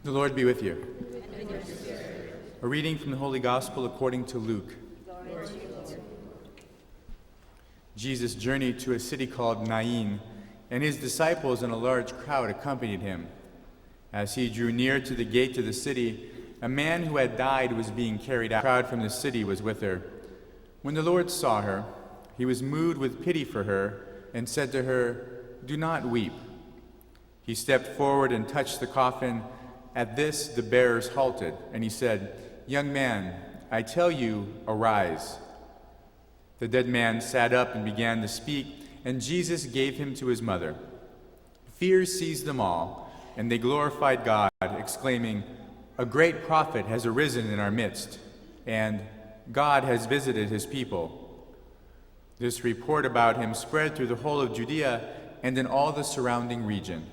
The Lord be with you. A reading from the Holy Gospel according to Luke. Jesus journeyed to a city called Nain, and his disciples and a large crowd accompanied him. As he drew near to the gate of the city, a man who had died was being carried out. A crowd from the city was with her. When the Lord saw her, he was moved with pity for her and said to her, "Do not weep." He stepped forward and touched the coffin. At this, the bearers halted, and he said, "Young man, I tell you, arise." The dead man sat up and began to speak, and Jesus gave him to his mother. Fear seized them all, and they glorified God, exclaiming, "A great prophet has arisen in our midst, and God has visited his people." This report about him spread through the whole of Judea and in all the surrounding region.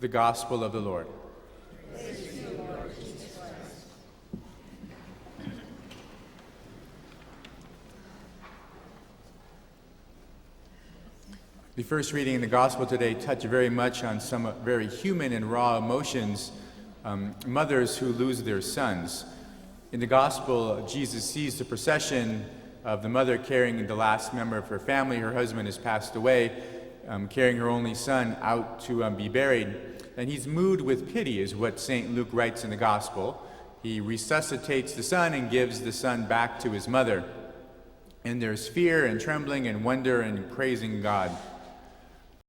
The Gospel of the Lord. Praise to you, Lord Jesus Christ. The first reading in the Gospel today touched very much on some very human and raw emotions, mothers who lose their sons. In the Gospel, Jesus sees the procession of the mother carrying the last member of her family. Her husband has passed away, carrying her only son out to be buried. And he's moved with pity, is what St. Luke writes in the Gospel. He resuscitates the son and gives the son back to his mother. And there's fear and trembling and wonder and praising God.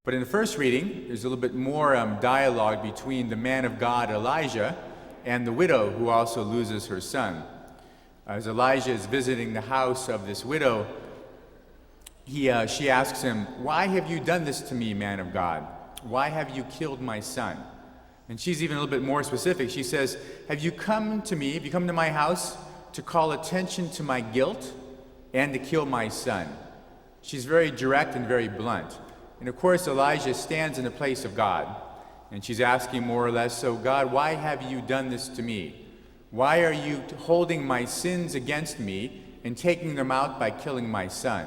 But in the first reading, there's a little bit more dialogue between the man of God, Elijah, and the widow who also loses her son. As Elijah is visiting the house of this widow, she asks him, "Why have you done this to me, man of God? Why have you killed my son?" And she's even a little bit more specific. She says, have you come to my house to call attention to my guilt and to kill my son?" She's very direct and very blunt. And of course, Elijah stands in the place of God. And she's asking more or less, "So God, why have you done this to me? Why are you holding my sins against me and taking them out by killing my son?"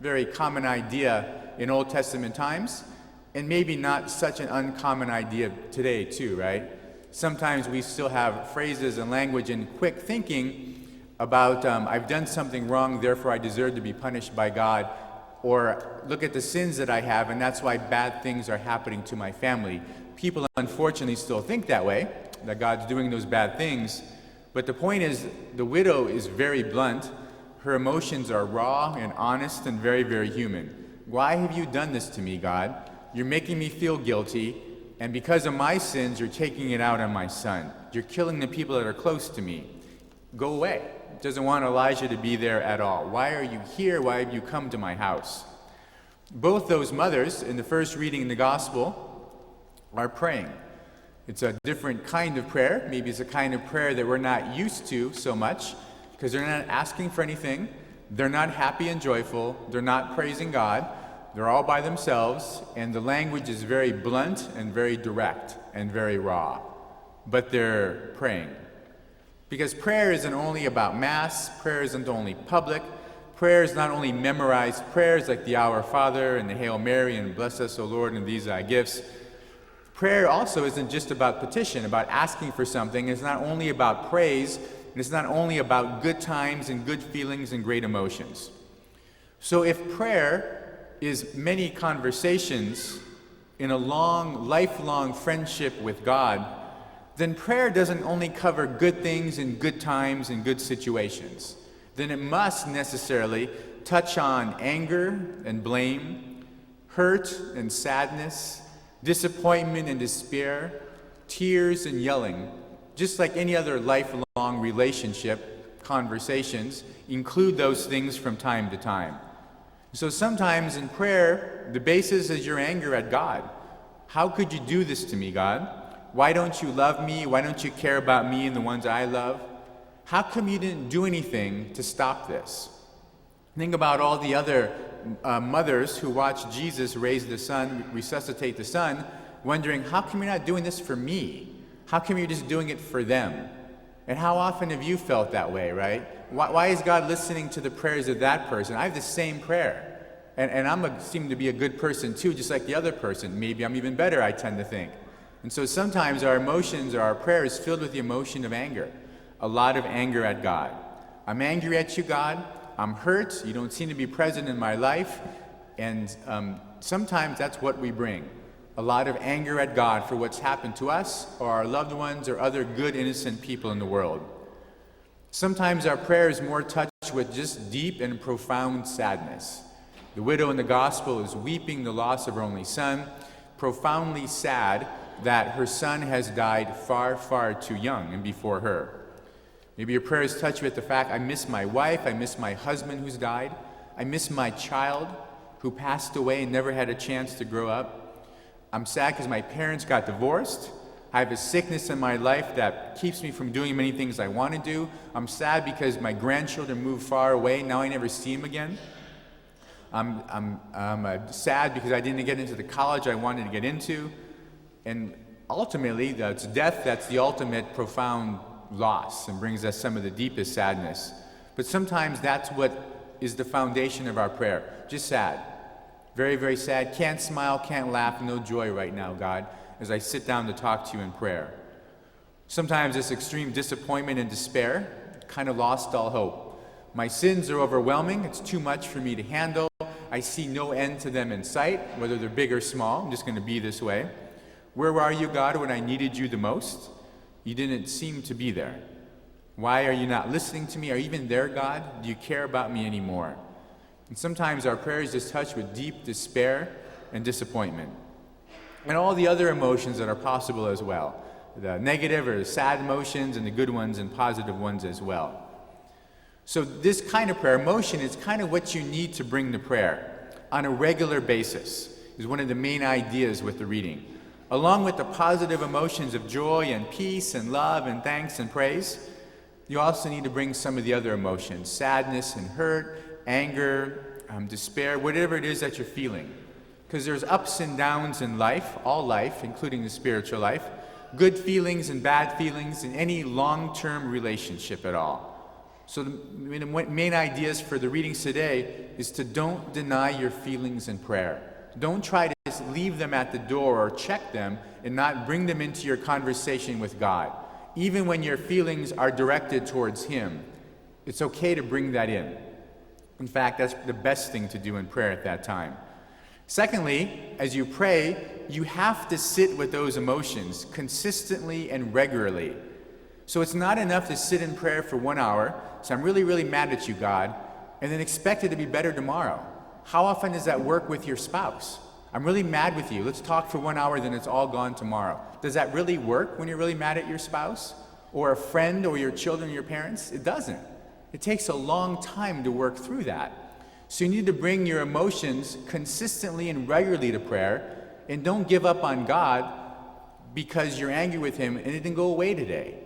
Very common idea in Old Testament times. And maybe not such an uncommon idea today too, right? Sometimes we still have phrases and language and quick thinking about, I've done something wrong, therefore I deserve to be punished by God. Or look at the sins that I have, and that's why bad things are happening to my family. People unfortunately still think that way, that God's doing those bad things. But the point is, the widow is very blunt. Her emotions are raw and honest and very, very human. "Why have you done this to me, God? You're making me feel guilty, and because of my sins, you're taking it out on my son. You're killing the people that are close to me. Go away." Doesn't want Elijah to be there at all. "Why are you here? Why have you come to my house?" Both those mothers, in the first reading in the Gospel, are praying. It's a different kind of prayer. Maybe it's a kind of prayer that we're not used to so much, because they're not asking for anything. They're not happy and joyful. They're not praising God. They're all by themselves, and the language is very blunt and very direct and very raw. But they're praying. Because prayer isn't only about Mass, prayer isn't only public, prayer is not only memorized prayers like the Our Father and the Hail Mary and Bless Us, O Lord, and these gifts. Prayer also isn't just about petition, about asking for something. It's not only about praise, and it's not only about good times and good feelings and great emotions. So if prayer is many conversations in a long, lifelong friendship with God, then prayer doesn't only cover good things and good times and good situations. Then it must necessarily touch on anger and blame, hurt and sadness, disappointment and despair, tears and yelling. Just like any other lifelong relationship, conversations include those things from time to time. So sometimes in prayer, the basis is your anger at God. "How could you do this to me, God? Why don't you love me? Why don't you care about me and the ones I love? How come you didn't do anything to stop this?" Think about all the other mothers who watched Jesus raise the son, resuscitate the son, wondering, how come you're not doing this for me? How come you're just doing it for them? And how often have you felt that way, right? Why is God listening to the prayers of that person? I have the same prayer. And seem to be a good person too, just like the other person. Maybe I'm even better, I tend to think. And so sometimes our emotions or our prayer is filled with the emotion of anger, a lot of anger at God. I'm angry at you, God. I'm hurt. You don't seem to be present in my life. And sometimes that's what we bring, a lot of anger at God for what's happened to us or our loved ones or other good, innocent people in the world. Sometimes our prayer is more touched with just deep and profound sadness. The widow in the gospel is weeping the loss of her only son, profoundly sad that her son has died far, far too young and before her. Maybe your prayer is touched with the fact, I miss my wife, I miss my husband who's died, I miss my child who passed away and never had a chance to grow up. I'm sad because my parents got divorced. I have a sickness in my life that keeps me from doing many things I want to do. I'm sad because my grandchildren moved far away. Now I never see them again. I'm sad because I didn't get into the college I wanted to get into. And ultimately, that's death. That's the ultimate profound loss and brings us some of the deepest sadness. But sometimes that's what is the foundation of our prayer. Just sad. Very, very sad. Can't smile, can't laugh, no joy right now, God, as I sit down to talk to you in prayer. Sometimes this extreme disappointment and despair, kind of lost all hope. My sins are overwhelming. It's too much for me to handle. I see no end to them in sight, whether they're big or small. I'm just going to be this way. Where are you, God, when I needed you the most? You didn't seem to be there. Why are you not listening to me? Are you even there, God? Do you care about me anymore? And sometimes our prayer is just touched with deep despair and disappointment. And all the other emotions that are possible as well. The negative or the sad emotions and the good ones and positive ones as well. So this kind of prayer, emotion, is kind of what you need to bring to prayer on a regular basis, is one of the main ideas with the reading. Along with the positive emotions of joy and peace and love and thanks and praise, you also need to bring some of the other emotions, sadness and hurt, anger, despair, whatever it is that you're feeling. Because there's ups and downs in life, all life, including the spiritual life, good feelings and bad feelings in any long-term relationship at all. So the main ideas for the readings today is to don't deny your feelings in prayer. Don't try to just leave them at the door or check them and not bring them into your conversation with God. Even when your feelings are directed towards Him, it's okay to bring that in. In fact, that's the best thing to do in prayer at that time. Secondly, as you pray, you have to sit with those emotions consistently and regularly. So it's not enough to sit in prayer for 1 hour, say, I'm really, really mad at you, God, and then expect it to be better tomorrow. How often does that work with your spouse? I'm really mad with you. Let's talk for 1 hour, then it's all gone tomorrow. Does that really work when you're really mad at your spouse? Or a friend or your children or your parents? It doesn't. It takes a long time to work through that. So you need to bring your emotions consistently and regularly to prayer, and don't give up on God because you're angry with Him and it didn't go away today.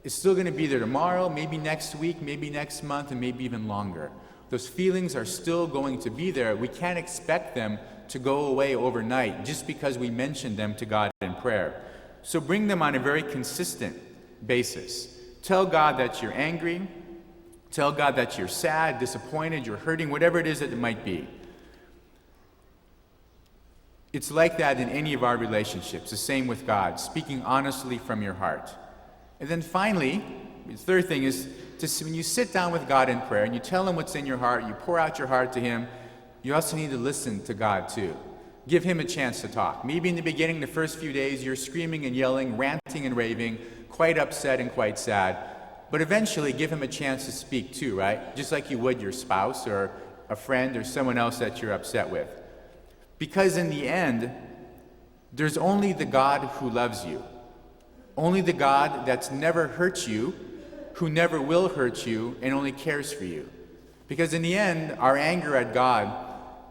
It's still going to be there tomorrow, maybe next week, maybe next month, and maybe even longer. Those feelings are still going to be there. We can't expect them to go away overnight just because we mentioned them to God in prayer. So bring them on a very consistent basis. Tell God that you're angry. Tell God that you're sad, disappointed, you're hurting, whatever it is that it might be. It's like that in any of our relationships, the same with God, speaking honestly from your heart. And then finally, the third thing is, when you sit down with God in prayer and you tell Him what's in your heart, you pour out your heart to Him, you also need to listen to God too. Give Him a chance to talk. Maybe in the beginning, the first few days, you're screaming and yelling, ranting and raving, quite upset and quite sad. But eventually, give Him a chance to speak too, right? Just like you would your spouse or a friend or someone else that you're upset with. Because in the end, there's only the God who loves you. Only the God that's never hurt you, who never will hurt you, and only cares for you. Because in the end, our anger at God,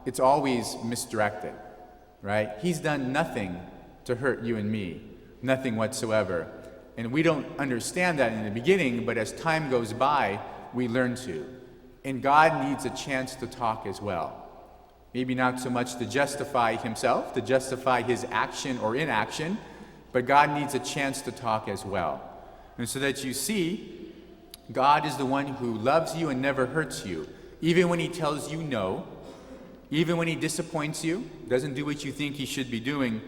it's always misdirected, right? He's done nothing to hurt you and me, nothing whatsoever. And we don't understand that in the beginning, but as time goes by, we learn to. And God needs a chance to talk as well. Maybe not so much to justify Himself, to justify His action or inaction, but God needs a chance to talk as well. And so that you see, God is the one who loves you and never hurts you. Even when He tells you no, even when He disappoints you, doesn't do what you think He should be doing,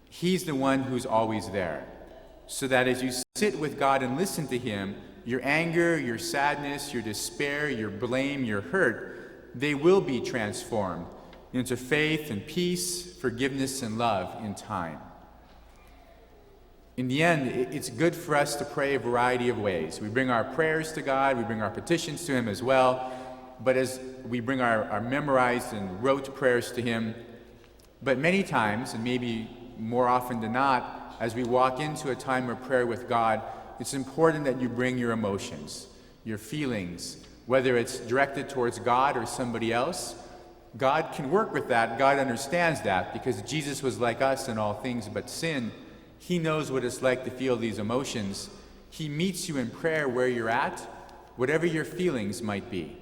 He's the one who's always there. So that as you sit with God and listen to him, your anger, your sadness, your despair, your blame, your hurt, they will be transformed into faith and peace, forgiveness and love in time. In the end, it's good for us to pray a variety of ways. We bring our prayers to God, we bring our petitions to him as well, but as we bring our memorized and rote prayers to him, but many times, and maybe more often than not, as we walk into a time of prayer with God, it's important that you bring your emotions, your feelings, whether it's directed towards God or somebody else. God can work with that. God understands that because Jesus was like us in all things but sin. He knows what it's like to feel these emotions. He meets you in prayer where you're at, whatever your feelings might be.